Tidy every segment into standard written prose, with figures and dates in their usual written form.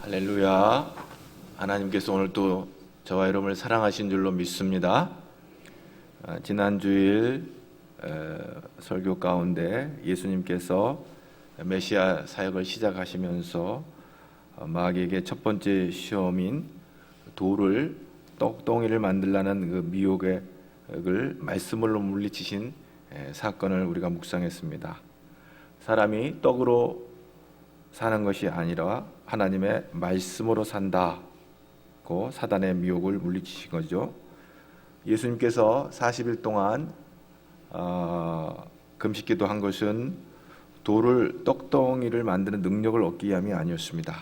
할렐루야. 하나님께서 오늘 또 저와 여러분을 사랑하신 줄로 믿습니다. 지난 주일 설교 가운데 예수님께서 메시아 사역을 시작하시면서 마귀에게 첫 번째 시험인 돌을 떡덩이를 만들라는 그 미혹을 말씀으로 물리치신 사건을 우리가 묵상했습니다. 사람이 떡으로 사는 것이 아니라 하나님의 말씀으로 산다고 사단의 미혹을 물리치신 거죠. 예수님께서 40일 동안 금식기도 한 것은 돌을 떡덩이를 만드는 능력을 얻기 위함이 아니었습니다.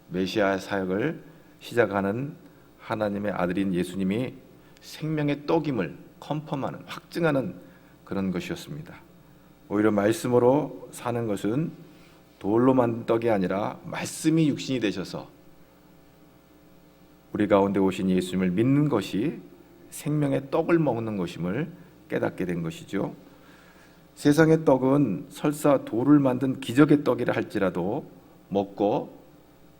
메시아 사역을 시작하는 하나님의 아들인 예수님이 생명의 떡임을 컨펌하는, 확증하는 그런 것이었습니다. 오히려 말씀으로 사는 것은 돌로 만든 떡이 아니라 말씀이 육신이 되셔서 우리 가운데 오신 예수님을 믿는 것이 생명의 떡을 먹는 것임을 깨닫게 된 것이죠. 세상의 떡은 설사 돌을 만든 기적의 떡이라 할지라도 먹고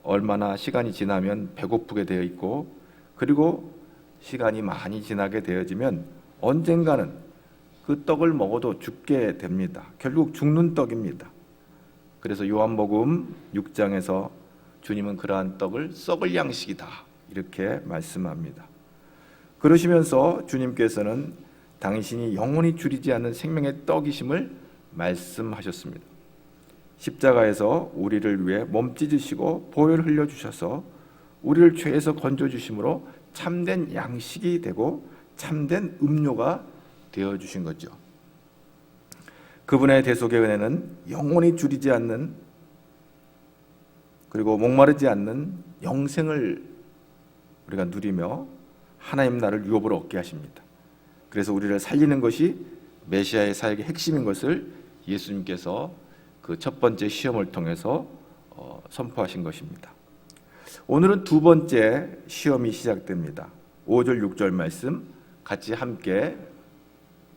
얼마나 시간이 지나면 배고프게 되어 있고, 그리고 시간이 많이 지나게 되어지면 언젠가는 그 떡을 먹어도 죽게 됩니다. 결국 죽는 떡입니다. 그래서 요한복음 6장에서 주님은 그러한 떡을 썩을 양식이다 이렇게 말씀합니다. 그러시면서 주님께서는 당신이 영원히 줄이지 않는 생명의 떡이심을 말씀하셨습니다. 십자가에서 우리를 위해 몸 찢으시고 보혈 흘려주셔서 우리를 죄에서 건져주심으로 참된 양식이 되고 참된 음료가 되어주신 거죠. 그분의 대속의 은혜는 영원히 줄이지 않는, 그리고 목마르지 않는 영생을 우리가 누리며 하나님 나라를 유업으로 얻게 하십니다. 그래서 우리를 살리는 것이 메시아의 사역의 핵심인 것을 예수님께서 그 첫 번째 시험을 통해서 선포하신 것입니다. 오늘은 두 번째 시험이 시작됩니다. 5절 6절 말씀 같이 함께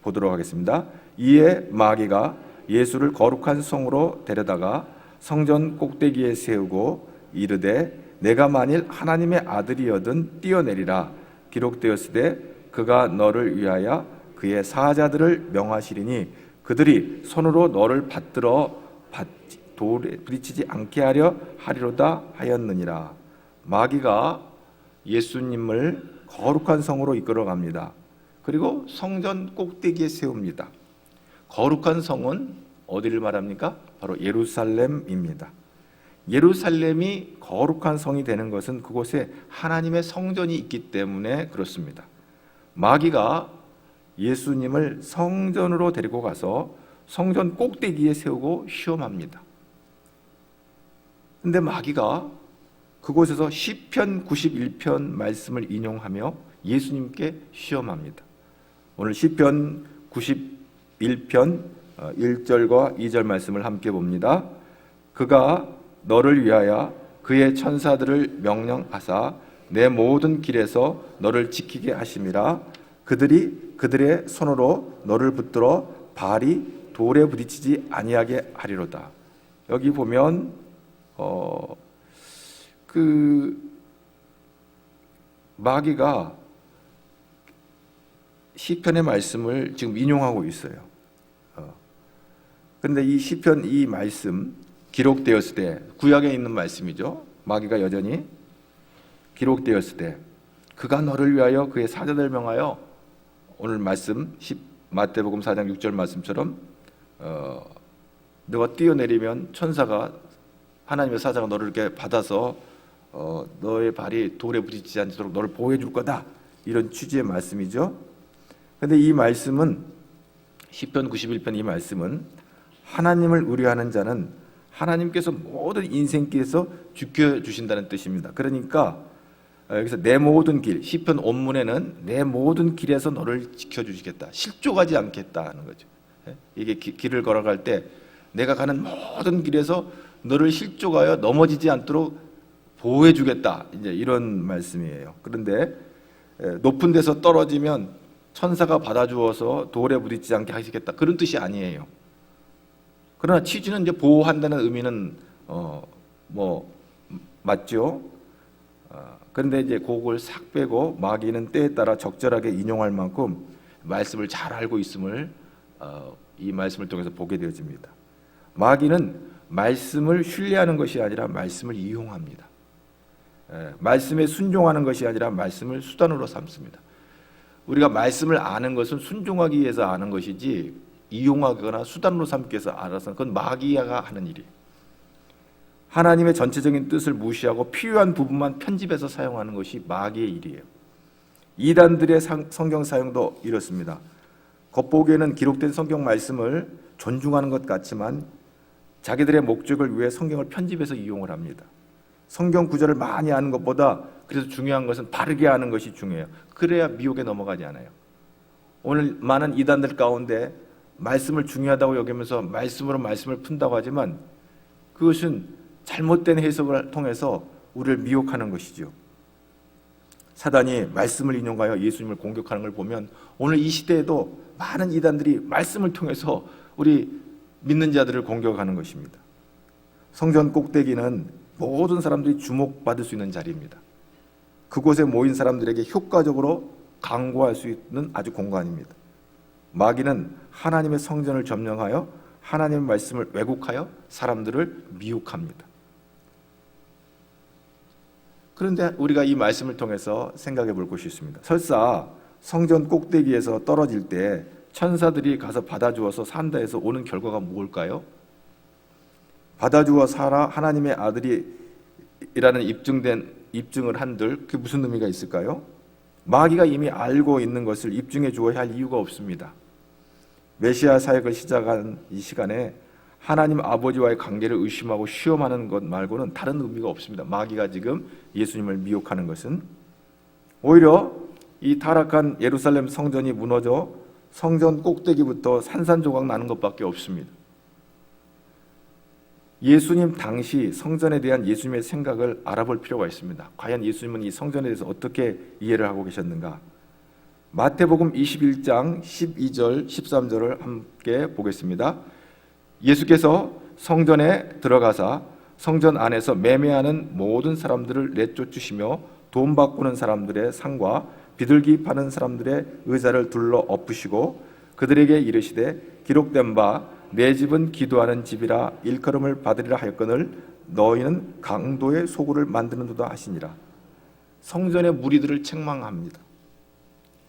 보도록 하겠습니다. 이에 마귀가 예수를 거룩한 성으로 데려다가 성전 꼭대기에 세우고 이르되 내가 만일 하나님의 아들이여든 뛰어내리라. 기록되었으되 그가 너를 위하여 그의 사자들을 명하시리니 그들이 손으로 너를 받들어 돌에 부딪히지 않게 하려 하리로다 하였느니라. 마귀가 예수님을 거룩한 성으로 이끌어 갑니다. 그리고 성전 꼭대기에 세웁니다. 거룩한 성은 어디를 말합니까? 바로 예루살렘입니다. 예루살렘이 거룩한 성이 되는 것은 그곳에 하나님의 성전이 있기 때문에 그렇습니다. 마귀가 예수님을 성전으로 데리고 가서 성전 꼭대기에 세우고 시험합니다. 그런데 마귀가 그곳에서 시편 91편 말씀을 인용하며 예수님께 시험합니다. 오늘 시편 91편 1절과 2절 말씀을 함께 봅니다. 그가 너를 위하여 그의 천사들을 명령하사 내 모든 길에서 너를 지키게 하심이라. 그들이 그들의 손으로 너를 붙들어 발이 돌에 부딪히지 아니하게 하리로다. 여기 보면 마귀가 시편의 말씀을 지금 인용하고 있어요. 그런데 이 시편 이 말씀 기록되었을 때, 구약에 있는 말씀이죠. 마귀가 여전히 기록되었을 때 그가 너를 위하여 그의 사자들 명하여, 오늘 말씀 마태복음 4장 6절 말씀처럼 너가 뛰어내리면 천사가, 하나님의 사자가 너를 이렇게 받아서 너의 발이 돌에 부딪히지 않도록 너를 보호해 줄 거다, 이런 취지의 말씀이죠. 그런데 이 말씀은, 시편 91편 이 말씀은 하나님을 의뢰하는 자는 하나님께서 모든 인생길에서 지켜주신다는 뜻입니다. 그러니까 여기서 내 모든 길, 시편 원문에는 내 모든 길에서 너를 지켜주시겠다, 실족하지 않겠다 하는 거죠. 이게 길을 걸어갈 때 내가 가는 모든 길에서 너를 실족하여 넘어지지 않도록 보호해 주겠다, 이제 이런 말씀이에요. 그런데 높은 데서 떨어지면 천사가 받아주어서 돌에 부딪히지 않게 하시겠다, 그런 뜻이 아니에요. 그러나 취지는 이제 보호한다는 의미는 맞죠? 그런데 이제 그걸 싹 빼고 마귀는 때에 따라 적절하게 인용할 만큼 말씀을 잘 알고 있음을 이 말씀을 통해서 보게 되어집니다. 마귀는 말씀을 신뢰하는 것이 아니라 말씀을 이용합니다. 말씀에 순종하는 것이 아니라 말씀을 수단으로 삼습니다. 우리가 말씀을 아는 것은 순종하기 위해서 아는 것이지 이용하거나 수단으로 삼기 위해서 알아서 그건 마귀가 하는 일이에요. 하나님의 전체적인 뜻을 무시하고 필요한 부분만 편집해서 사용하는 것이 마귀의 일이에요. 이단들의 성경 사용도 이렇습니다. 겉보기에는 기록된 성경 말씀을 존중하는 것 같지만 자기들의 목적을 위해 성경을 편집해서 이용을 합니다. 성경 구절을 많이 아는 것보다 그래서 중요한 것은 바르게 아는 것이 중요해요. 그래야 미혹에 넘어가지 않아요. 오늘 많은 이단들 가운데 말씀을 중요하다고 여기면서 말씀으로 말씀을 푼다고 하지만 그것은 잘못된 해석을 통해서 우리를 미혹하는 것이죠. 사단이 말씀을 인용하여 예수님을 공격하는 걸 보면 오늘 이 시대에도 많은 이단들이 말씀을 통해서 우리 믿는 자들을 공격하는 것입니다. 성전 꼭대기는 모든 사람들이 주목받을 수 있는 자리입니다. 그곳에 모인 사람들에게 효과적으로 강구할 수 있는 아주 공간입니다. 마귀는 하나님의 성전을 점령하여 하나님의 말씀을 왜곡하여 사람들을 미혹합니다. 그런데 우리가 이 말씀을 통해서 생각해 볼 것이 있습니다. 설사 성전 꼭대기에서 떨어질 때 천사들이 가서 받아주어서 산다 해서 오는 결과가 뭘까요? 받아주어 살아 하나님의 아들이라는 입증을 한들 그게 무슨 의미가 있을까요? 마귀가 이미 알고 있는 것을 입증해 주어야 할 이유가 없습니다. 메시아 사역을 시작한 이 시간에 하나님 아버지와의 관계를 의심하고 시험하는 것 말고는 다른 의미가 없습니다. 마귀가 지금 예수님을 미혹하는 것은 오히려 이 타락한 예루살렘 성전이 무너져 성전 꼭대기부터 산산조각 나는 것밖에 없습니다. 예수님 당시 성전에 대한 예수님의 생각을 알아볼 필요가 있습니다. 과연 예수님은 이 성전에 대해서 어떻게 이해를 하고 계셨는가? 마태복음 21장 12절 13절을 함께 보겠습니다. 예수께서 성전에 들어가사 성전 안에서 매매하는 모든 사람들을 내쫓으시며 돈 바꾸는 사람들의 상과 비둘기 파는 사람들의 의자를 둘러 엎으시고 그들에게 이르시되 기록된 바 내 집은 기도하는 집이라 일컬음을 받으리라 하였거늘 너희는 강도의 소굴을 만드는도다 하시니라. 성전의 무리들을 책망합니다.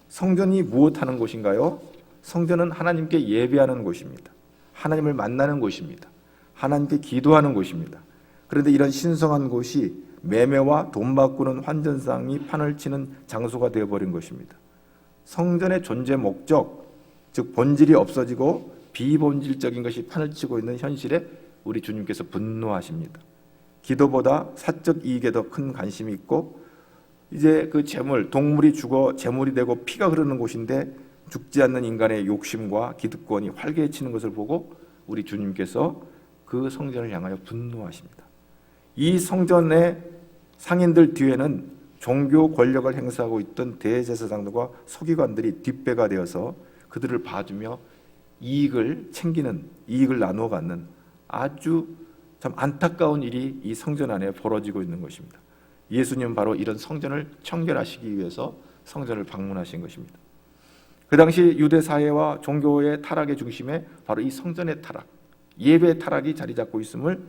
성전이 무엇하는 곳인가요? 성전은 하나님께 예배하는 곳입니다. 하나님을 만나는 곳입니다. 하나님께 기도하는 곳입니다. 그런데 이런 신성한 곳이 매매와 돈 바꾸는 환전상이 판을 치는 장소가 되어버린 것입니다. 성전의 존재 목적, 즉 본질이 없어지고 비본질적인 것이 판을 치고 있는 현실에 우리 주님께서 분노하십니다. 기도보다 사적 이익에 더 큰 관심이 있고 이제 그 재물, 동물이 죽어 재물이 되고 피가 흐르는 곳인데 죽지 않는 인간의 욕심과 기득권이 활개치는 것을 보고 우리 주님께서 그 성전을 향하여 분노하십니다. 이 성전의 상인들 뒤에는 종교 권력을 행사하고 있던 대제사장들과 서기관들이 뒷배가 되어서 그들을 봐주며 이익을 챙기는, 이익을 나누어 갖는 아주 참 안타까운 일이 이 성전 안에 벌어지고 있는 것입니다. 예수님은 바로 이런 성전을 청결하시기 위해서 성전을 방문하신 것입니다. 그 당시 유대 사회와 종교의 타락의 중심에 바로 이 성전의 타락, 예배의 타락이 자리 잡고 있음을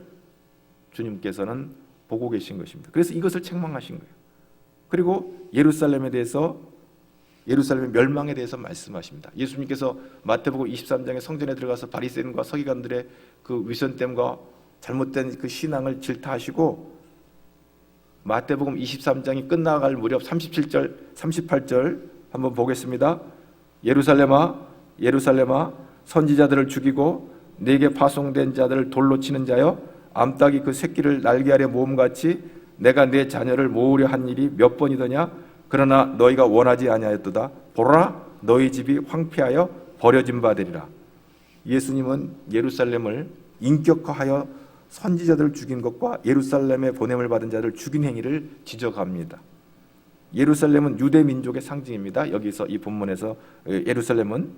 주님께서는 보고 계신 것입니다. 그래서 이것을 책망하신 거예요. 그리고 예루살렘의 멸망에 대해서 말씀하십니다. 예수님께서 마태복음 23장에 성전에 들어가서 바리새인과 서기관들의 그 위선됨과 잘못된 그 신앙을 질타하시고 마태복음 23장이 끝나갈 무렵 37절, 38절 한번 보겠습니다. 예루살렘아, 예루살렘아, 선지자들을 죽이고 내게 파송된 자들을 돌로 치는 자여, 암탉이 그 새끼를 날개 아래 모음같이 내가 내 자녀를 모으려 한 일이 몇 번이더냐? 그러나 너희가 원하지 아니하였도다. 보라, 너희 집이 황폐하여 버려진 바 되리라. 예수님은 예루살렘을 인격화하여 선지자들을 죽인 것과 예루살렘에 보냄을 받은 자를 죽인 행위를 지적합니다. 예루살렘은 유대 민족의 상징입니다. 여기서 이 본문에서 예루살렘은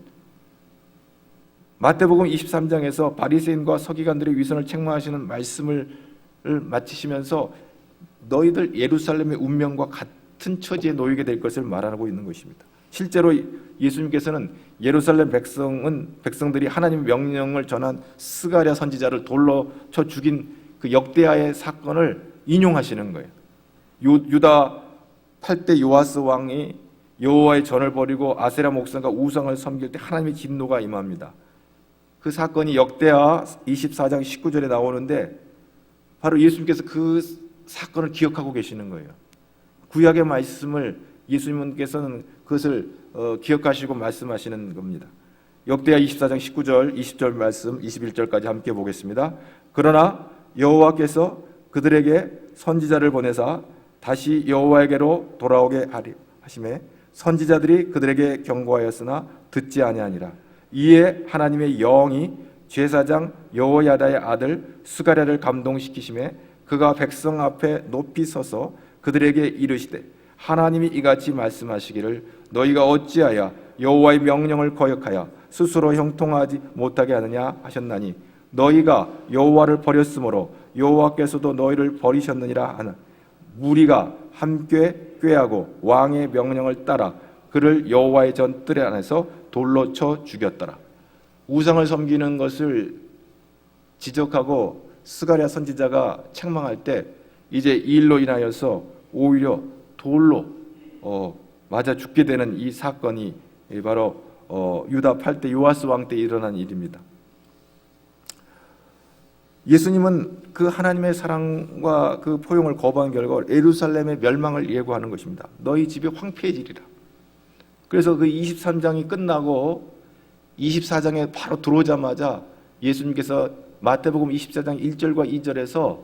마태복음 23장에서 바리새인과 서기관들의 위선을 책망하시는 말씀을 마치시면서 너희들 예루살렘의 운명과 같은 처지에 놓이게 될 것을 말하고 있는 것입니다. 실제로 예수님께서는 예루살렘 백성들이 하나님의 명령을 전한 스가랴 선지자를 돌로 쳐 죽인 그 역대하의 사건을 인용하시는 거예요. 유다 8대 요아스 왕이 여호와의 전을 버리고 아세라 목상과 우상을 섬길 때 하나님의 진노가 임합니다. 그 사건이 역대하 24장 19절에 나오는데 바로 예수님께서 그 사건을 기억하고 계시는 거예요. 구약의 말씀을 예수님께서는 그것을 기억하시고 말씀하시는 겁니다. 역대하 24장 19절, 20절 말씀, 21절까지 함께 보겠습니다. 그러나 여호와께서 그들에게 선지자를 보내사 다시 여호와에게로 돌아오게 하시매 선지자들이 그들에게 경고하였으나 듣지 아니하니라. 이에 하나님의 영이 제사장 여호야다의 아들 스가랴를 감동시키심에 그가 백성 앞에 높이 서서 그들에게 이르시되 하나님이 이같이 말씀하시기를 너희가 어찌하여 여호와의 명령을 거역하여 스스로 형통하지 못하게 하느냐 하셨나니 너희가 여호와를 버렸으므로 여호와께서도 너희를 버리셨느니라 하나 무리가 함께 꾀하고 왕의 명령을 따라 그를 여호와의 전 뜰 안에서 돌로 쳐 죽였더라. 우상을 섬기는 것을 지적하고 스가랴 선지자가 책망할 때 이제 이 일로 인하여서 오히려 돌로 맞아 죽게 되는 이 사건이 바로 유다 8대 요아스 왕 때 일어난 일입니다. 예수님은 그 하나님의 사랑과 그 포용을 거부한 결과 예루살렘의 멸망을 예고하는 것입니다. 너희 집이 황폐해지리라. 그래서 그 23장이 끝나고 24장에 바로 들어오자마자 예수님께서 마태복음 24장 1절과 2절에서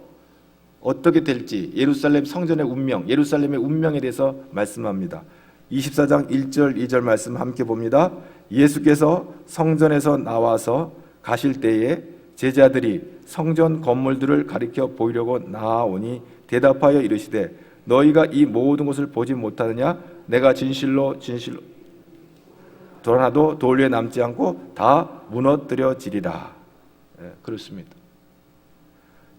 어떻게 될지 예루살렘 성전의 운명, 예루살렘의 운명에 대해서 말씀합니다. 24장 1절 2절 말씀 함께 봅니다. 예수께서 성전에서 나와서 가실 때에 제자들이 성전 건물들을 가리켜 보이려고 나아오니 대답하여 이르시되 너희가 이 모든 것을 보지 못하느냐? 내가 진실로 돌아나도 돌 위에 남지 않고 다 무너뜨려지리라. 그렇습니다.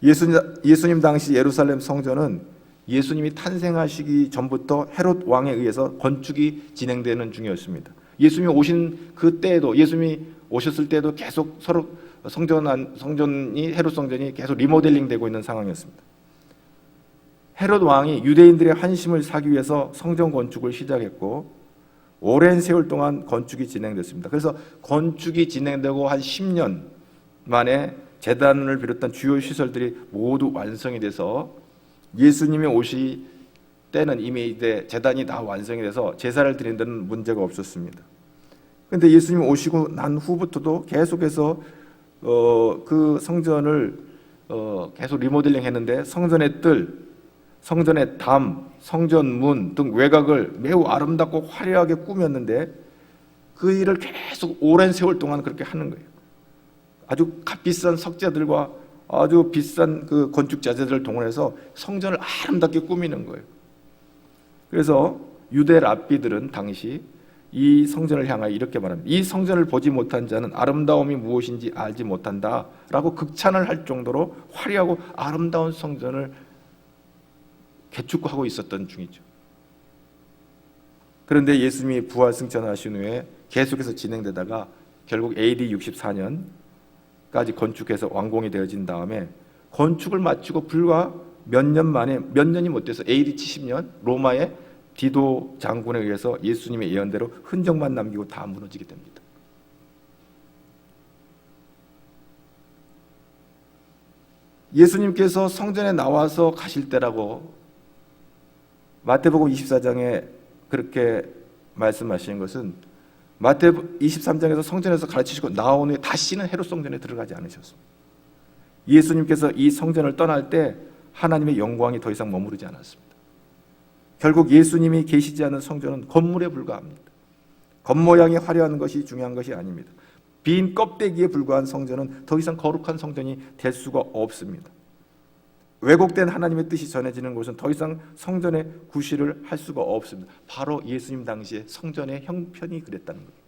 예수님 당시 예루살렘 성전은 예수님이 탄생하시기 전부터 헤롯 왕에 의해서 건축이 진행되는 중이었습니다. 예수님이 오신 그 때에도 예수님이 오셨을 때도 계속 서로 성전이 헤롯 성전이 계속 리모델링 되고 있는 상황이었습니다. 헤롯 왕이 유대인들의 환심을 사기 위해서 성전 건축을 시작했고 오랜 세월 동안 건축이 진행됐습니다. 그래서 건축이 진행되고 한 10년 만에 제단을 비롯한 주요 시설들이 모두 완성이 돼서 예수님이 오실 때는 이미 이제 제단이 다 완성이 돼서 제사를 드리는 데는 문제가 없었습니다. 그런데 예수님 오시고 난 후부터도 계속해서 그 성전을 계속 리모델링 했는데 성전의 뜰, 성전의 담, 성전문 등 외곽을 매우 아름답고 화려하게 꾸몄는데 그 일을 계속 오랜 세월 동안 그렇게 하는 거예요. 아주 값비싼 석재들과 아주 비싼 그 건축 자재들을 동원해서 성전을 아름답게 꾸미는 거예요. 그래서 유대 랍비들은 당시 이 성전을 향하여 이렇게 말합니다. 이 성전을 보지 못한 자는 아름다움이 무엇인지 알지 못한다 라고 극찬을 할 정도로 화려하고 아름다운 성전을 개축하고 있었던 중이죠. 그런데 예수님이 부활 승천하신 후에 계속해서 진행되다가 결국 AD 64년까지 건축해서 완공이 되어진 다음에 건축을 마치고 불과 몇 년 만에 몇 년이 못 돼서 AD 70년 로마의 디도 장군에 의해서 예수님의 예언대로 흔적만 남기고 다 무너지게 됩니다. 예수님께서 성전에 나와서 가실 때라고 마태복음 24장에 그렇게 말씀하시는 것은 마태 23장에서 성전에서 가르치시고 나온 후에 다시는 헤롯 성전에 들어가지 않으셨습니다. 예수님께서 이 성전을 떠날 때 하나님의 영광이 더 이상 머무르지 않았습니다. 결국 예수님이 계시지 않은 성전은 건물에 불과합니다. 겉모양이 화려한 것이 중요한 것이 아닙니다. 빈 껍데기에 불과한 성전은 더 이상 거룩한 성전이 될 수가 없습니다. 왜곡된 하나님의 뜻이 전해지는 곳은 더 이상 성전의 구실을 할 수가 없습니다. 바로 예수님 당시에 성전의 형편이 그랬다는 거예요.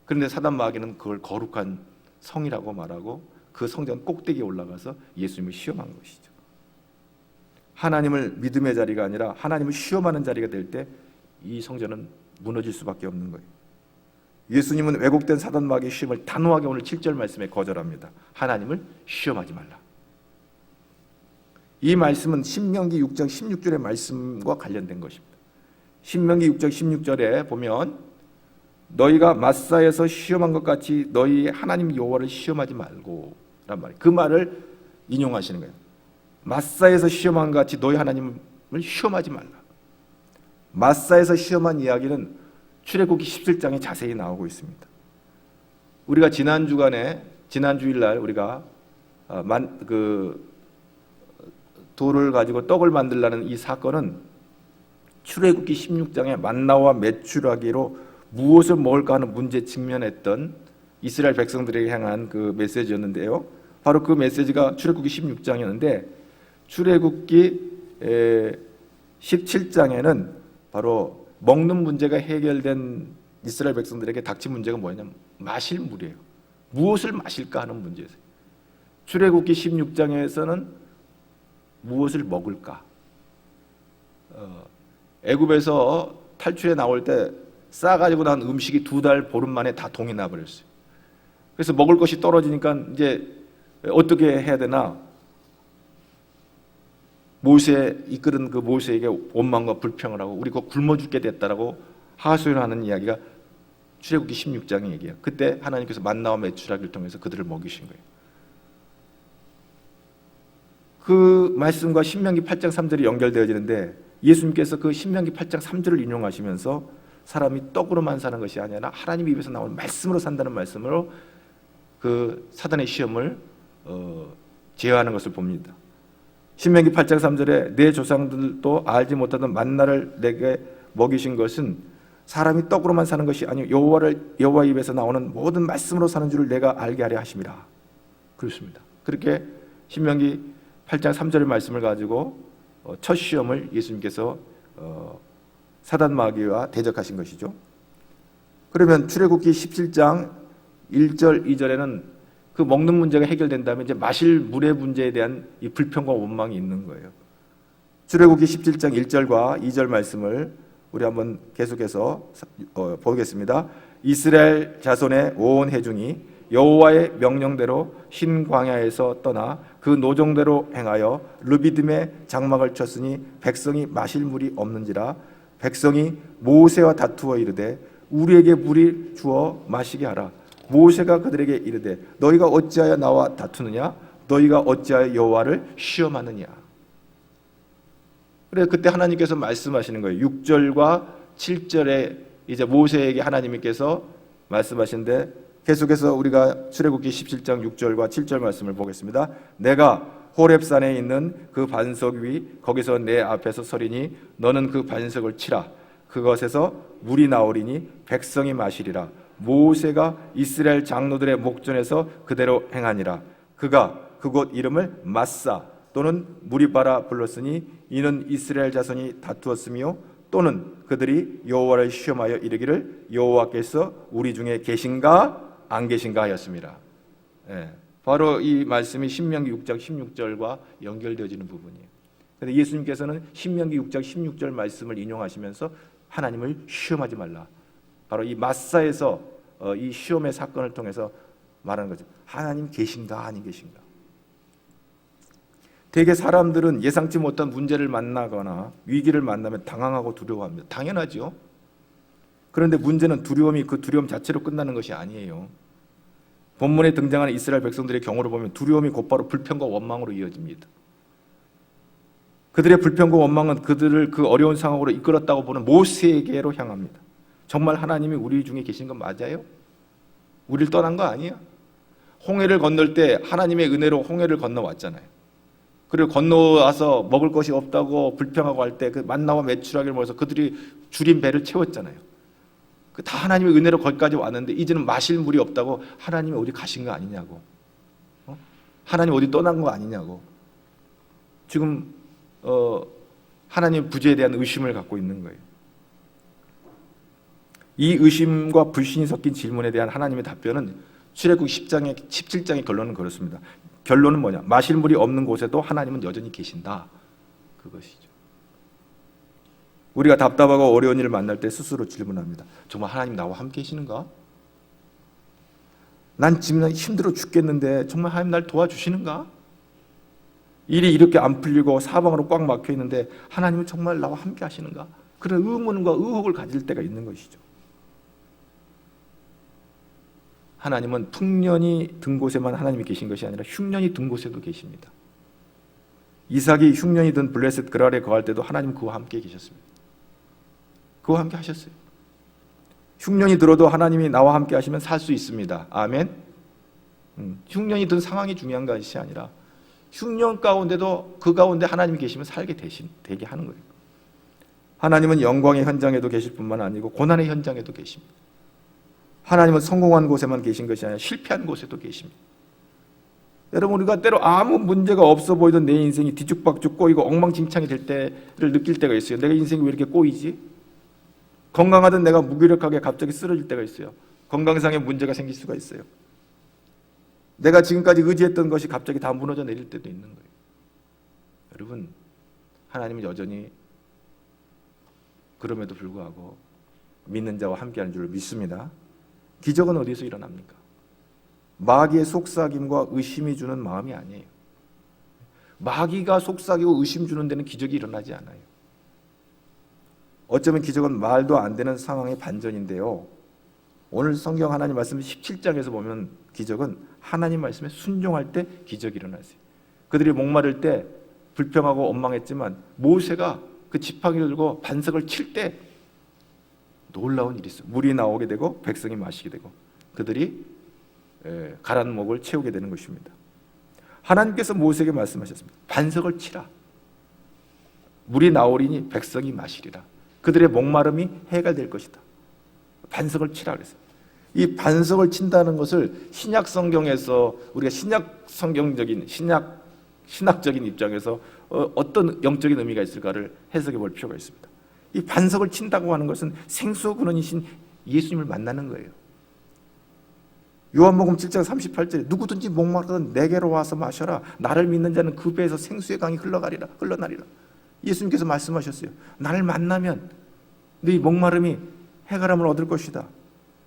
그런데 사단 마귀는 그걸 거룩한 성이라고 말하고 그 성전 꼭대기에 올라가서 예수님을 시험한 것이죠. 하나님을 믿음의 자리가 아니라 하나님을 시험하는 자리가 될 때 이 성전은 무너질 수밖에 없는 거예요. 예수님은 왜곡된 사단 마귀의 시험을 단호하게 오늘 7절 말씀에 거절합니다. 하나님을 시험하지 말라. 이 말씀은 신명기 6장 16절의 말씀과 관련된 것입니다. 신명기 6장 16절에 보면 너희가 마사에서 시험한 것 같이 너희 하나님 여호와를 시험하지 말고 란 말이에요. 그 말을 인용하시는 거예요. 마사에서 시험한 것 같이 너희 하나님을 시험하지 말라. 마사에서 시험한 이야기는 출애굽기 17장에 자세히 나오고 있습니다. 우리가 지난 주일날 우리가 돌을 가지고 떡을 만들라는 이 사건은 출애굽기 16장에 만나와 메추라기로 무엇을 먹을까 하는 문제에 직면했던 이스라엘 백성들에게 향한 그 메시지였는데요. 바로 그 메시지가 출애굽기 16장이었는데 출애굽기 17장에는 바로 먹는 문제가 해결된 이스라엘 백성들에게 닥친 문제가 뭐냐면 마실 물이에요. 무엇을 마실까 하는 문제였어요. 출애굽기 16장에서는 무엇을 먹을까? 애굽에서 탈출해 나올 때 싸가지고 난 음식이 2달 보름 만에 다 동이 나버렸어요. 그래서 먹을 것이 떨어지니까 이제 어떻게 해야 되나? 모세 이끌은 그 모세에게 원망과 불평을 하고 우리 곧 굶어 죽게 됐다라고 하소연하는 이야기가 출애굽기 16장의 얘기예요. 그때 하나님께서 만나와 메추라기를 통해서 그들을 먹이신 거예요. 그 말씀과 신명기 8장 3절이 연결되어지는데 예수님께서 그 신명기 8장 3절을 인용하시면서 사람이 떡으로만 사는 것이 아니라 하나님 입에서 나오는 말씀으로 산다는 말씀으로 그 사단의 시험을 제어하는 것을 봅니다. 신명기 8장 3절에 내 조상들도 알지 못하던 만나를 내게 먹이신 것은 사람이 떡으로만 사는 것이 아니요 여호와 입에서 나오는 모든 말씀으로 사는 줄을 내가 알게 하려 하심이라. 그렇습니다. 그렇게 신명기 8장 3절의 말씀을 가지고 첫 시험을 예수님께서 사단 마귀와 대적하신 것이죠. 그러면 출애굽기 17장 1절 2절에는 그 먹는 문제가 해결된 다음에 이제 마실 물의 문제에 대한 이 불평과 원망이 있는 거예요. 출애굽기 17장 1절과 2절 말씀을 우리 한번 계속해서 보겠습니다. 이스라엘 자손의 온 회중이 여호와의 명령대로 흰 광야에서 떠나 그 노정대로 행하여 르비딤의 장막을 쳤으니 백성이 마실 물이 없는지라. 백성이 모세와 다투어 이르되 우리에게 물이 주어 마시게 하라. 모세가 그들에게 이르되 너희가 어찌하여 나와 다투느냐? 너희가 어찌하여 여호와를 시험하느냐? 그래 그때 하나님께서 말씀하시는 거예요. 6절과 7절에 이제 모세에게 하나님께서 말씀하시는데 계속해서 우리가 출애굽기 17장 6절과 7절 말씀을 보겠습니다. 내가 호렙산에 있는 그 반석 위 거기서 내 앞에서 서리니 너는 그 반석을 치라. 그것에서 물이 나오리니 백성이 마시리라. 모세가 이스라엘 장로들의 목전에서 그대로 행하니라. 그가 그곳 이름을 마사 또는 무리바라 불렀으니 이는 이스라엘 자손이 다투었으며 또는 그들이 여호와를 시험하여 이르기를 여호와께서 우리 중에 계신가 안 계신가 하였습니다. 바로 이 말씀이 신명기 6장 16절과 연결되어지는 부분이에요. 그런데 예수님께서는 신명기 6장 16절 말씀을 인용하시면서 하나님을 시험하지 말라. 바로 이 마사에서 이 시험의 사건을 통해서 말하는 거죠. 하나님 계신가 아닌 계신가. 대개 사람들은 예상치 못한 문제를 만나거나 위기를 만나면 당황하고 두려워합니다. 당연하죠. 그런데 문제는 두려움이 그 두려움 자체로 끝나는 것이 아니에요. 본문에 등장하는 이스라엘 백성들의 경우를 보면 두려움이 곧바로 불평과 원망으로 이어집니다. 그들의 불평과 원망은 그들을 그 어려운 상황으로 이끌었다고 보는 모세에게로 향합니다. 정말 하나님이 우리 중에 계신 건 맞아요? 우리를 떠난 거 아니야? 홍해를 건널 때 하나님의 은혜로 홍해를 건너왔잖아요. 그리고 건너와서 먹을 것이 없다고 불평하고 할 때 그 만나와 메추라기를 모아서 그들이 줄인 배를 채웠잖아요. 그 다 하나님의 은혜로 거기까지 왔는데 이제는 마실 물이 없다고 하나님이 어디 가신 거 아니냐고. 하나님 어디 떠난 거 아니냐고. 지금 하나님 부재에 대한 의심을 갖고 있는 거예요. 이 의심과 불신이 섞인 질문에 대한 하나님의 답변은 출애굽기 17장의 결론은 그렇습니다. 결론은 뭐냐? 마실 물이 없는 곳에도 하나님은 여전히 계신다. 그것이죠. 우리가 답답하고 어려운 일을 만날 때 스스로 질문합니다. 정말 하나님 나와 함께 계시는가? 난 지금 힘들어 죽겠는데 정말 하나님 날 도와주시는가? 일이 이렇게 안 풀리고 사방으로 꽉 막혀 있는데 하나님은 정말 나와 함께 하시는가? 그런 의문과 의혹을 가질 때가 있는 것이죠. 하나님은 풍년이 든 곳에만 하나님이 계신 것이 아니라 흉년이 든 곳에도 계십니다. 이삭이 흉년이 든 블레셋 그랄에 거할 때도 하나님 그와 함께 계셨습니다. 그와 함께 하셨어요. 흉년이 들어도 하나님이 나와 함께 하시면 살 수 있습니다. 아멘. 흉년이 든 상황이 중요한 것이 아니라 흉년 가운데도 그 가운데 하나님이 계시면 되게 하는 거예요. 하나님은 영광의 현장에도 계실 뿐만 아니고 고난의 현장에도 계십니다. 하나님은 성공한 곳에만 계신 것이 아니라 실패한 곳에도 계십니다. 여러분, 우리가 때로 아무 문제가 없어 보이던 내 인생이 뒤죽박죽 꼬이고 엉망진창이 될 때를 느낄 때가 있어요. 내가 인생이 왜 이렇게 꼬이지? 건강하던 내가 무기력하게 갑자기 쓰러질 때가 있어요. 건강상의 문제가 생길 수가 있어요. 내가 지금까지 의지했던 것이 갑자기 다 무너져 내릴 때도 있는 거예요. 여러분, 하나님은 여전히 그럼에도 불구하고 믿는 자와 함께하는 줄 믿습니다. 기적은 어디서 일어납니까? 마귀의 속삭임과 의심이 주는 마음이 아니에요. 마귀가 속삭이고 의심 주는 데는 기적이 일어나지 않아요. 어쩌면 기적은 말도 안 되는 상황의 반전인데요. 오늘 성경 하나님 말씀 17장에서 보면 기적은 하나님 말씀에 순종할 때 기적이 일어나세요. 그들이 목마를 때 불평하고 원망했지만 모세가 그 지팡이를 들고 반석을 칠 때 놀라운 일이 있어요. 물이 나오게 되고 백성이 마시게 되고 그들이 가란 목을 채우게 되는 것입니다. 하나님께서 모세에게 말씀하셨습니다. 반석을 치라. 물이 나오리니 백성이 마시리라. 그들의 목마름이 해결될 것이다. 반석을 치라 그랬어요. 이 반석을 친다는 것을 신약 성경에서 우리가 신약 성경적인 신학적인 입장에서 어떤 영적인 의미가 있을까를 해석해 볼 필요가 있습니다. 이 반석을 친다고 하는 것은 생수 근원이신 예수님을 만나는 거예요. 요한복음 7장 38절에 누구든지 목마르든 내게로 와서 마셔라. 나를 믿는 자는 그 배에서 생수의 강이 흘러나리라. 예수님께서 말씀하셨어요. 나를 만나면 네 목마름이 해결함을 얻을 것이다.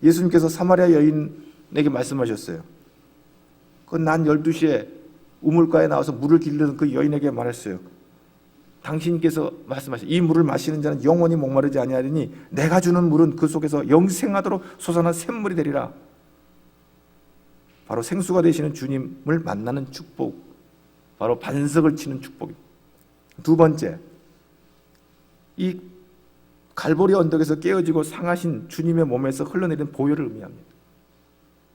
예수님께서 사마리아 여인에게 말씀하셨어요. 난 12시에 우물가에 나와서 물을 길르는 그 여인에게 말했어요. 당신께서 말씀하신 이 물을 마시는 자는 영원히 목마르지 아니하리니 내가 주는 물은 그 속에서 영생하도록 솟아난 샘물이 되리라. 바로 생수가 되시는 주님을 만나는 축복, 바로 반석을 치는 축복입니다. 두 번째, 이 갈보리 언덕에서 깨어지고 상하신 주님의 몸에서 흘러내리는 보혈을 의미합니다.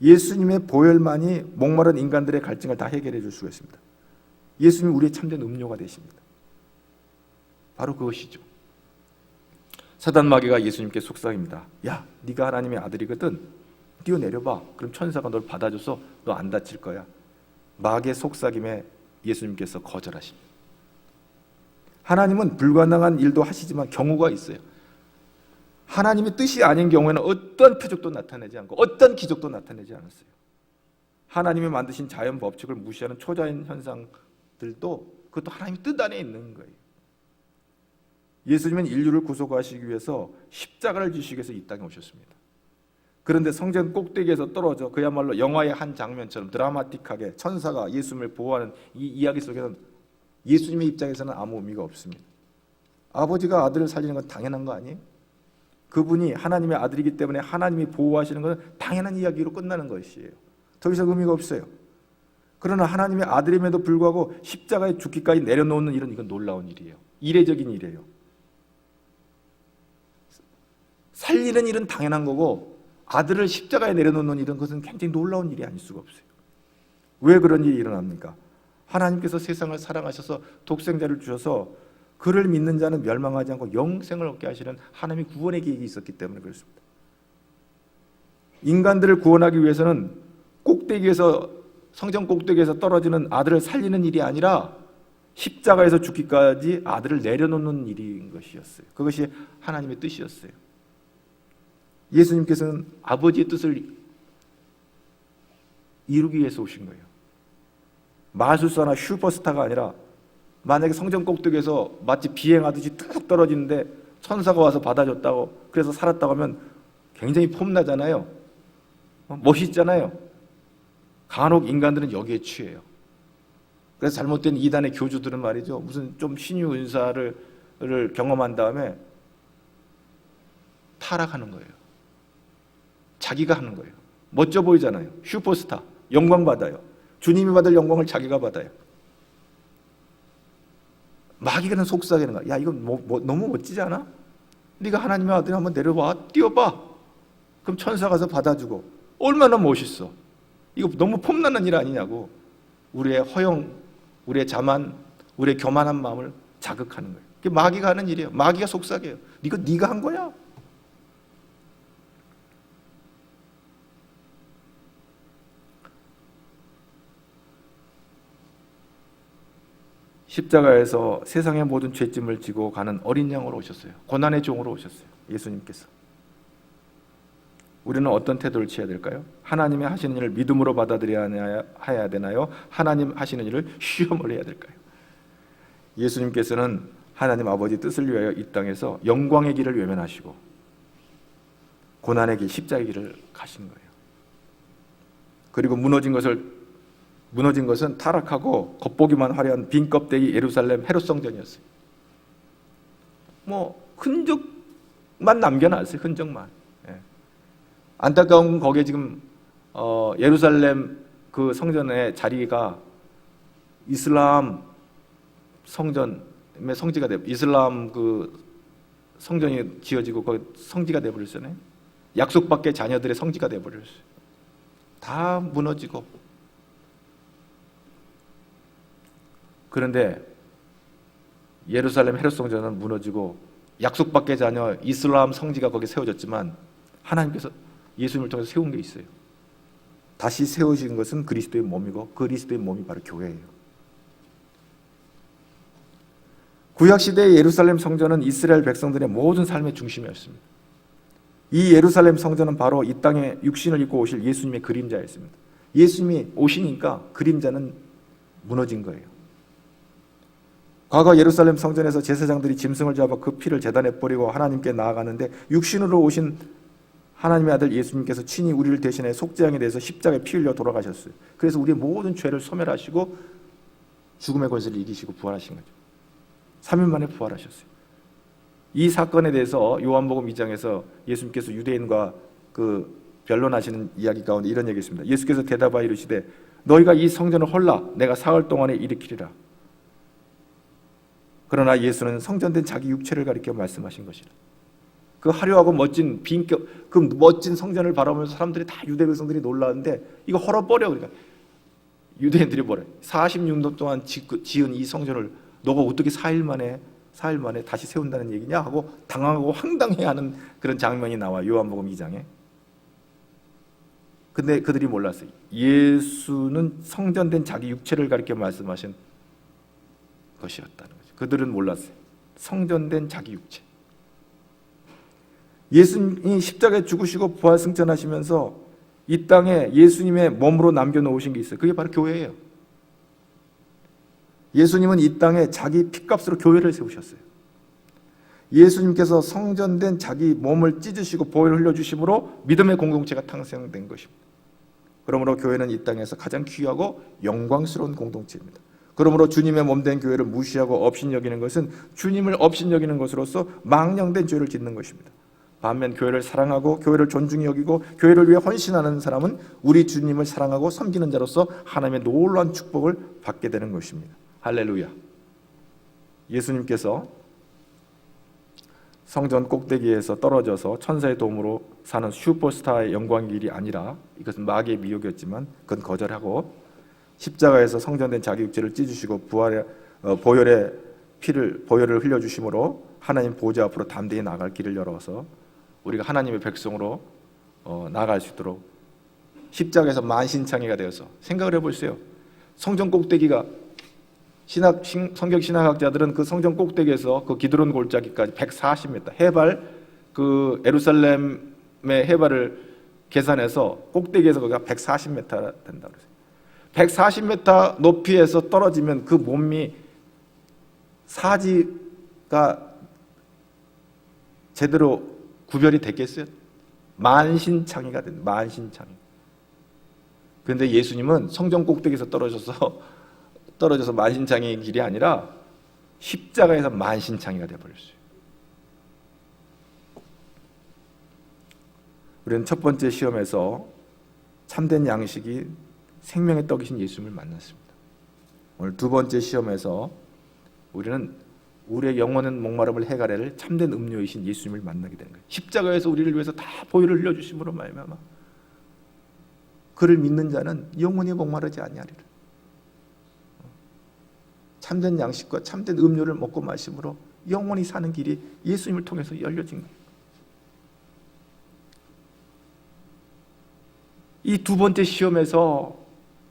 예수님의 보혈만이 목마른 인간들의 갈증을 다 해결해 줄 수가 있습니다. 예수님이 우리의 참된 음료가 되십니다. 바로 그것이죠. 사단 마귀가 예수님께 속삭입니다. 야, 네가 하나님의 아들이거든. 뛰어내려봐. 그럼 천사가 널 받아줘서 너 안 다칠 거야. 마귀의 속삭임에 예수님께서 거절하십니다. 하나님은 불가능한 일도 하시지만 경우가 있어요. 하나님의 뜻이 아닌 경우에는 어떤 표적도 나타내지 않고 어떤 기적도 나타내지 않았어요. 하나님이 만드신 자연 법칙을 무시하는 초자연 현상들도 그것도 하나님의 뜻 안에 있는 거예요. 예수님은 인류를 구속하시기 위해서 십자가를 지시기 위해서 이 땅에 오셨습니다. 그런데 성전 꼭대기에서 떨어져 그야말로 영화의 한 장면처럼 드라마틱하게 천사가 예수님을 보호하는 이 이야기 속에는 예수님의 입장에서는 아무 의미가 없습니다. 아버지가 아들을 살리는 건 당연한 거 아니에요? 그분이 하나님의 아들이기 때문에 하나님이 보호하시는 건 당연한 이야기로 끝나는 것이에요. 더 이상 의미가 없어요. 그러나 하나님의 아들임에도 불구하고 십자가에 죽기까지 내려놓는 일은 이건 놀라운 일이에요. 이례적인 일이에요. 살리는 일은 당연한 거고 아들을 십자가에 내려놓는 일은 그것은 굉장히 놀라운 일이 아닐 수가 없어요. 왜 그런 일이 일어납니까? 하나님께서 세상을 사랑하셔서 독생자를 주셔서 그를 믿는 자는 멸망하지 않고 영생을 얻게 하시는 하나님의 구원의 계획이 있었기 때문에 그렇습니다. 인간들을 구원하기 위해서는 꼭대기에서 성전 꼭대기에서 떨어지는 아들을 살리는 일이 아니라 십자가에서 죽기까지 아들을 내려놓는 일인 것이었어요. 그것이 하나님의 뜻이었어요. 예수님께서는 아버지의 뜻을 이루기 위해서 오신 거예요. 마술사나 슈퍼스타가 아니라 만약에 성전 꼭대기에서 마치 비행하듯이 뚝 떨어지는데 천사가 와서 받아줬다고 그래서 살았다고 하면 굉장히 폼나잖아요. 멋있잖아요. 간혹 인간들은 여기에 취해요. 그래서 잘못된 이단의 교주들은 말이죠, 무슨 좀 신유 은사를 경험한 다음에 타락하는 거예요. 자기가 하는 거예요. 멋져 보이잖아요. 슈퍼스타, 영광 받아요. 주님이 받을 영광을 자기가 받아요. 마귀가 속삭이는 거야. 야, 이거 너무 멋지지 않아? 네가 하나님의 아들이 한번 내려와, 뛰어봐. 그럼 천사 가서 받아주고. 얼마나 멋있어. 이거 너무 폼나는 일 아니냐고. 우리의 허영, 우리의 자만, 우리의 교만한 마음을 자극하는 거예요. 그게 마귀가 하는 일이에요. 마귀가 속삭여요. 네가 한 거야. 십자가에서 세상의 모든 죄짐을 지고 가는 어린 양으로 오셨어요. 고난의 종으로 오셨어요. 예수님께서. 우리는 어떤 태도를 취해야 될까요? 하나님이 하시는 일을 믿음으로 받아들여야 되나요? 하나님 하시는 일을 시험을 해야 될까요? 예수님께서는 하나님 아버지 뜻을 위하여 이 땅에서 영광의 길을 외면하시고 고난의 길, 십자가의 길을 가신 거예요. 그리고 무너진 것은 타락하고 겉보기만 화려한 빈 껍데기 예루살렘 헤롯 성전이었어요. 흔적만 남겨놨어요. 흔적만. 예. 안타까운 건 거기에 지금 예루살렘 그 성전의 자리가 이슬람 성전의 성지가 돼, 이슬람 그 성전이 지어지고 거기 성지가 돼버렸잖아요. 약속밖에 자녀들의 성지가 돼버렸어요. 다 무너지고. 그런데 예루살렘 헤롯 성전은 무너지고 약속밖의 자녀 이슬람 성지가 거기 세워졌지만 하나님께서 예수님을 통해서 세운 게 있어요. 다시 세우신 것은 그리스도의 몸이고 그리스도의 몸이 바로 교회예요. 구약시대의 예루살렘 성전은 이스라엘 백성들의 모든 삶의 중심이었습니다. 이 예루살렘 성전은 바로 이 땅에 육신을 입고 오실 예수님의 그림자였습니다. 예수님이 오시니까 그림자는 무너진 거예요. 과거 예루살렘 성전에서 제사장들이 짐승을 잡아 그 피를 제단에 뿌리고 하나님께 나아가는데 육신으로 오신 하나님의 아들 예수님께서 친히 우리를 대신해 속죄양에 대해서 십자가에 피 흘려 돌아가셨어요. 그래서 우리의 모든 죄를 소멸하시고 죽음의 권세를 이기시고 부활하신 거죠. 3일 만에 부활하셨어요. 이 사건에 대해서 요한복음 2장에서 예수님께서 유대인과 그 변론하시는 이야기 가운데 이런 얘기 있습니다. 예수께서 대답하여 이르시되 너희가 이 성전을 헐라 내가 사흘 동안에 일으키리라. 그러나 예수는 성전된 자기 육체를 가리켜 말씀하신 것이라. 그 화려하고 멋진 그 멋진 성전을 바라보면서 사람들이 다 유대 백성들이 놀라는데 이거 헐어버려. 그러니까 유대인들이 뭐래? 46년 동안 지은 이 성전을 너가 어떻게 4일 만에 다시 세운다는 얘기냐 하고 당황하고 황당해하는 그런 장면이 나와 요한복음 2장에. 근데 그들이 몰랐어요. 예수는 성전된 자기 육체를 가리켜 말씀하신 것이었다는 거죠. 그들은 몰랐어요. 성전된 자기 육체. 예수님이 십자가에 죽으시고 부활승천하시면서 이 땅에 예수님의 몸으로 남겨놓으신 게 있어요. 그게 바로 교회예요. 예수님은 이 땅에 자기 피값으로 교회를 세우셨어요. 예수님께서 성전된 자기 몸을 찢으시고 보혈을 흘려주심으로 믿음의 공동체가 탄생된 것입니다. 그러므로 교회는 이 땅에서 가장 귀하고 영광스러운 공동체입니다. 그러므로 주님의 몸된 교회를 무시하고 업신여기는 것은 주님을 업신여기는 것으로서 망령된 죄를 짓는 것입니다. 반면 교회를 사랑하고 교회를 존중히 여기고 교회를 위해 헌신하는 사람은 우리 주님을 사랑하고 섬기는 자로서 하나님의 놀라운 축복을 받게 되는 것입니다. 할렐루야. 예수님께서 성전 꼭대기에서 떨어져서 천사의 도움으로 사는 슈퍼스타의 영광의 길이 아니라 이것은 마귀의 미혹이었지만 그건 거절하고 십자가에서 성전된 자기 육체를 찢으시고 보혈을 흘려주심으로 하나님 보좌 앞으로 담대히 나아갈 길을 열어서 우리가 하나님의 백성으로 나아갈 수 있도록 십자가에서 만신창이가 되어서 생각을 해보세요. 성전 꼭대기가 성경 신학학자들은 그 성전 꼭대기에서 그 기드론 골짜기까지 140m 해발 그 예루살렘의 해발을 계산해서 꼭대기에서 거기가 140m 된다고 그랬어요. 140m 높이에서 떨어지면 그 몸이 사지가 제대로 구별이 됐겠어요? 만신창이가 된 만신창이. 그런데 예수님은 성전 꼭대기에서 떨어져서 만신창이의 길이 아니라 십자가에서 만신창이가 되어버렸어요. 우리는 첫 번째 시험에서 참된 양식이 생명의 떡이신 예수님을 만났습니다. 오늘 두 번째 시험에서 우리는 우리의 영혼은 목마름을 해가래를 참된 음료이신 예수님을 만나게 되는 거예요. 십자가에서 우리를 위해서 다 보혈을 흘려주심으로 말미암아 그를 믿는 자는 영원히 목마르지 아니하리라. 참된 양식과 참된 음료를 먹고 마심으로 영원히 사는 길이 예수님을 통해서 열려진 거예요. 이 두 번째 시험에서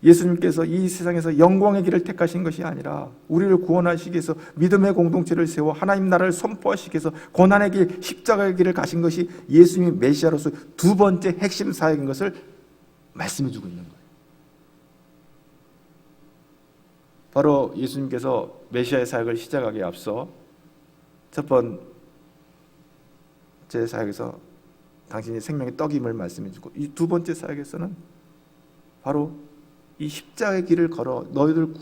예수님께서 이 세상에서 영광의 길을 택하신 것이 아니라 우리를 구원하시기 위해서 믿음의 공동체를 세워 하나님 나라를 선포하시기 위해서 고난의 길, 십자가의 길을 가신 것이 예수님이 메시아로서 두 번째 핵심 사역인 것을 말씀해 주고 있는 거예요. 바로 예수님께서 메시아의 사역을 시작하기에 앞서 첫 번째 사역에서 당신이 생명의 떡임을 말씀해 주고 이 두 번째 사역에서는 바로 이 십자가의 길을 걸어 너희들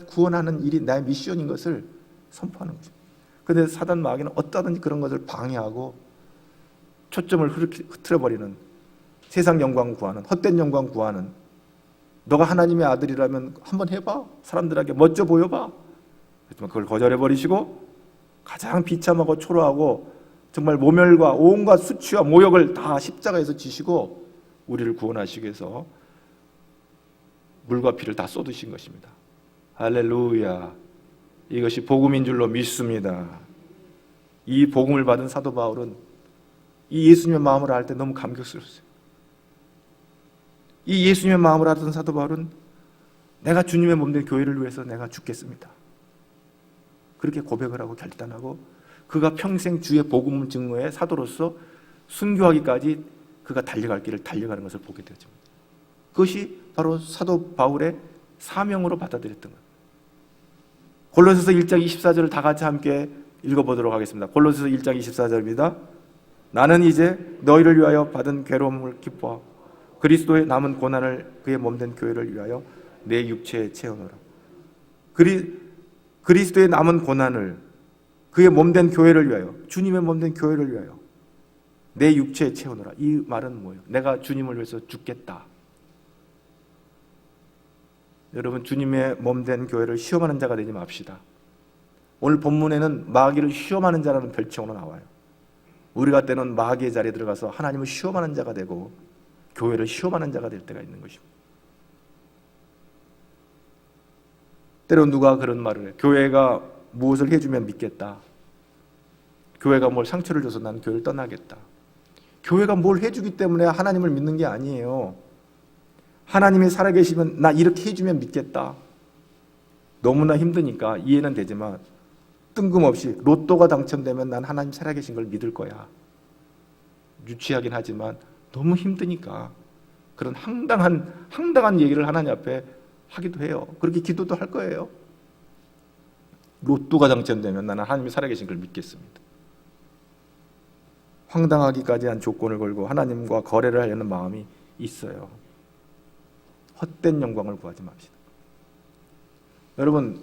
구원하는 일이 나의 미션인 것을 선포하는 것입니다. 그런데 사단 마귀는 어떠든지 그런 것을 방해하고 초점을 흐트러버리는, 세상 영광 구하는, 헛된 영광 구하는, 너가 하나님의 아들이라면 한번 해봐, 사람들에게 멋져 보여봐. 하지만 그걸 거절해버리시고 가장 비참하고 초라하고 정말 모멸과 온갖 수치와 모욕을 다 십자가에서 지시고 우리를 구원하시기 위해서 물과 피를 다 쏟으신 것입니다. 할렐루야. 이것이 복음인 줄로 믿습니다. 이 복음을 받은 사도 바울은 이 예수님의 마음을 알 때 너무 감격스러웠어요. 이 예수님의 마음을 알던 사도 바울은 내가 주님의 몸된 교회를 위해서 내가 죽겠습니다. 그렇게 고백을 하고 결단하고 그가 평생 주의 복음 증거의 사도로서 순교하기까지 그가 달려갈 길을 달려가는 것을 보게 되었습니다. 그것이 바로 사도 바울의 사명으로 받아들였던 거예요. 골로새서 1장 24절을 다 같이 함께 읽어보도록 하겠습니다. 골로새서 1장 24절입니다. 나는 이제 너희를 위하여 받은 괴로움을 기뻐하고 그리스도의 남은 고난을 그의 몸된 교회를 위하여 내 육체에 채우노라. 그리스도의 남은 고난을 그의 몸된 교회를 위하여, 주님의 몸된 교회를 위하여 내 육체에 채우노라. 이 말은 뭐예요? 내가 주님을 위해서 죽겠다. 여러분, 주님의 몸된 교회를 시험하는 자가 되지 맙시다. 오늘 본문에는 마귀를 시험하는 자라는 별칭으로 나와요. 우리가 때는 마귀의 자리에 들어가서 하나님을 시험하는 자가 되고 교회를 시험하는 자가 될 때가 있는 것입니다. 때로 누가 그런 말을 해요. 교회가 무엇을 해주면 믿겠다. 교회가 뭘 상처를 줘서 난 교회를 떠나겠다. 교회가 뭘 해주기 때문에 하나님을 믿는 게 아니에요. 하나님이 살아계시면 나 이렇게 해주면 믿겠다. 너무나 힘드니까 이해는 되지만 뜬금없이 로또가 당첨되면 난 하나님 살아계신 걸 믿을 거야. 유치하긴 하지만 너무 힘드니까 그런 황당한 얘기를 하나님 앞에 하기도 해요. 그렇게 기도도 할 거예요. 로또가 당첨되면 나는 하나님이 살아계신 걸 믿겠습니다. 황당하기까지 한 조건을 걸고 하나님과 거래를 하려는 마음이 있어요. 헛된 영광을 구하지 맙시다. 여러분,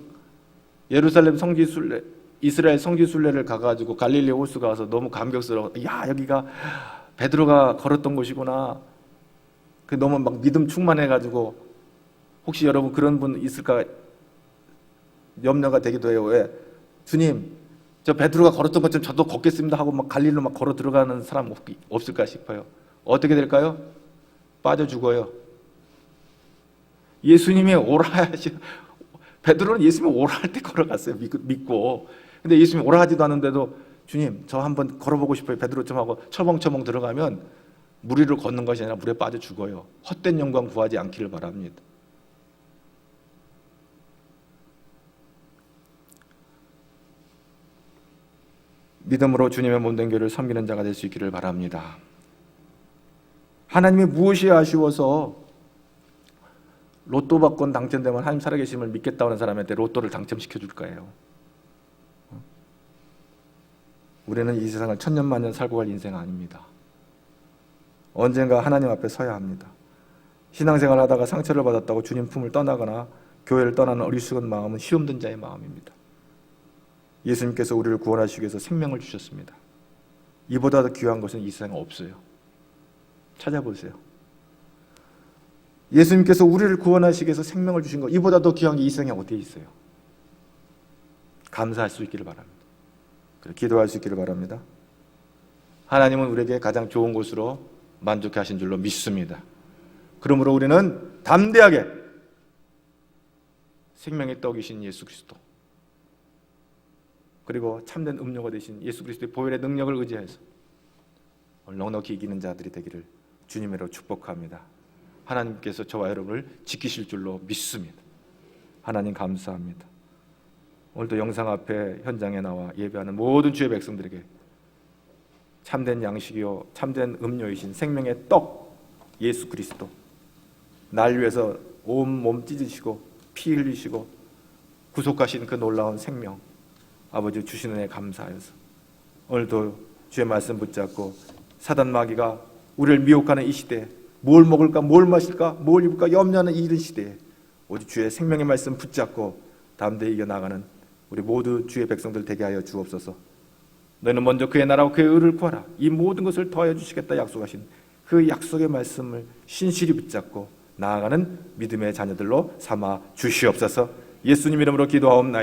예루살렘 성지순례, 이스라엘 성지순례를 가가지고 갈릴리 호수 가서 너무 감격스러워. 야, 여기가 베드로가 걸었던 곳이구나. 그 너무 막 믿음 충만해가지고 혹시 여러분 그런 분 있을까 염려가 되기도 해요. 왜? 주님, 저 베드로가 걸었던 것처럼 저도 걷겠습니다 하고 막 갈릴리로 막 걸어 들어가는 사람 없을까 싶어요. 어떻게 될까요? 빠져 죽어요. 예수님이 오라 하시, 베드로는 예수님이 오라 할 때 걸어갔어요. 믿고. 근데 예수님이 오라 하지도 않은데도 주님, 저 한번 걸어보고 싶어요. 베드로 좀 하고 처벙처벙 들어가면 물 위를 걷는 것이 아니라 물에 빠져 죽어요. 헛된 영광 구하지 않기를 바랍니다. 믿음으로 주님의 몸된 교회를 섬기는 자가 될 수 있기를 바랍니다. 하나님이 무엇이 아쉬워서 로또 받건 당첨되면 하나님 살아계심을 믿겠다고 하는 사람한테 로또를 당첨시켜 줄 거예요. 우리는 이 세상을 천년만년 살고 갈 인생 아닙니다. 언젠가 하나님 앞에 서야 합니다. 신앙생활 하다가 상처를 받았다고 주님 품을 떠나거나 교회를 떠나는 어리석은 마음은 시험든 자의 마음입니다. 예수님께서 우리를 구원하시기 위해서 생명을 주셨습니다. 이보다 더 귀한 것은 이 세상에 없어요. 찾아보세요. 예수님께서 우리를 구원하시기 위해서 생명을 주신 것, 이보다 더 귀한 게 이 세상에 어디에 있어요? 감사할 수 있기를 바랍니다. 기도할 수 있기를 바랍니다. 하나님은 우리에게 가장 좋은 곳으로 만족해 하신 줄로 믿습니다. 그러므로 우리는 담대하게 생명의 떡이신 예수 그리스도, 그리고 참된 음료가 되신 예수 그리스도의 보혈의 능력을 의지해서 넉넉히 이기는 자들이 되기를 주님으로 축복합니다. 하나님께서 저와 여러분을 지키실 줄로 믿습니다. 하나님 감사합니다. 오늘도 영상 앞에 현장에 나와 예배하는 모든 주의 백성들에게 참된 양식이요 참된 음료이신 생명의 떡 예수 그리스도, 날 위해서 온 몸 찢으시고 피 흘리시고 구속하신 그 놀라운 생명, 아버지 주시는 애 감사하여서 오늘도 주의 말씀 붙잡고 사단 마귀가 우리를 미혹하는 이 시대에 뭘 먹을까 뭘 마실까 뭘 입을까 염려하는 이른 시대에 오직 주의 생명의 말씀 붙잡고 담대히 이겨나가는 우리 모두 주의 백성들 되게 하여 주옵소서. 너희는 먼저 그의 나라와 그의 의를 구하라. 이 모든 것을 더하여 주시겠다 약속하신 그 약속의 말씀을 신실히 붙잡고 나아가는 믿음의 자녀들로 삼아 주시옵소서. 예수님 이름으로 기도하옵나이다.